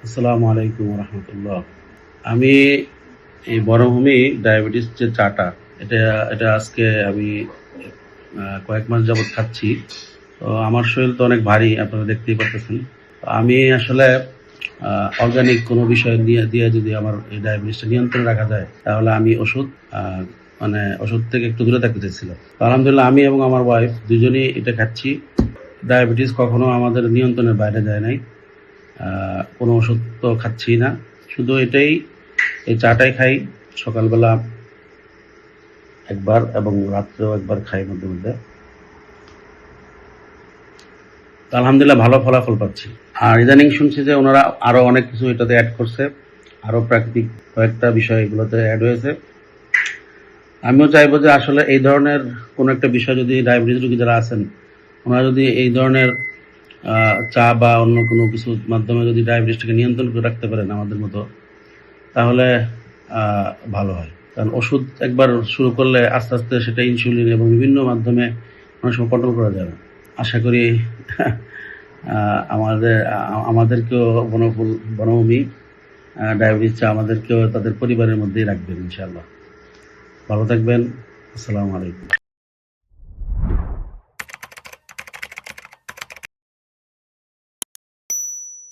আসসালামু আলাইকুম রহমতুল্লাহ। আমি এই বনভূমি ডায়াবেটিস যে চাটা, এটা এটা আজকে আমি কয়েক মাস যাবৎ খাচ্ছি। তো আমার শরীর তো অনেক ভারী, আপনারা দেখতেই পারতেছেন। তো আমি আসলে অর্গানিক কোনো বিষয় দিয়ে যদি আমার এই ডায়াবেটিসটা নিয়ন্ত্রণে রাখা যায়, তাহলে আমি মানে ওষুধ থেকে একটু দূরে থাকতে চাইছিলাম। তো আলহামদুলিল্লাহ, আমি এবং আমার ওয়াইফ দুজনেই এটা খাচ্ছি। ডায়াবেটিস কখনো আমাদের নিয়ন্ত্রণের বাইরে যায় নাই। কোনো ওষুধ তো খাচ্ছি না, শুধু এই চাটাই খাই। সকালবেলা একবার এবং রাত্রেও একবার খাই মধ্যে মধ্যে। তো আলহামদুলিল্লাহ ভালো ফলাফল পাচ্ছি। আর ইদানিং শুনছি যে ওনারা আরো অনেক কিছু এটাতে অ্যাড করছে, আরো প্রাকৃতিক কয়েকটা বিষয় এগুলোতে অ্যাড হয়েছে। আমিও চাইবো যে আসলে এই ধরনের কোনো একটা বিষয়, যদি ডায়াবেটিস রোগী যারা আছেন, ওনারা যদি এই ধরনের চা বা অন্য কোনো কিছুর মাধ্যমে যদি ডায়াবেটিসটাকে নিয়ন্ত্রণ করে রাখতে পারেন আমাদের মতো, তাহলে ভালো হয়। কারণ ওষুধ একবার শুরু করলে আস্তে আস্তে সেটা ইনসুলিন এবং বিভিন্ন মাধ্যমে অনেক সময় কন্ট্রোল করা যাবে। আশা করি আমাদেরকেও বনভূমি ডায়াবেটিস চা আমাদেরকেও তাদের পরিবারের মধ্যেই রাখবেন ইনশাআল্লাহ। ভালো থাকবেন। আসসালামু আলাইকুম।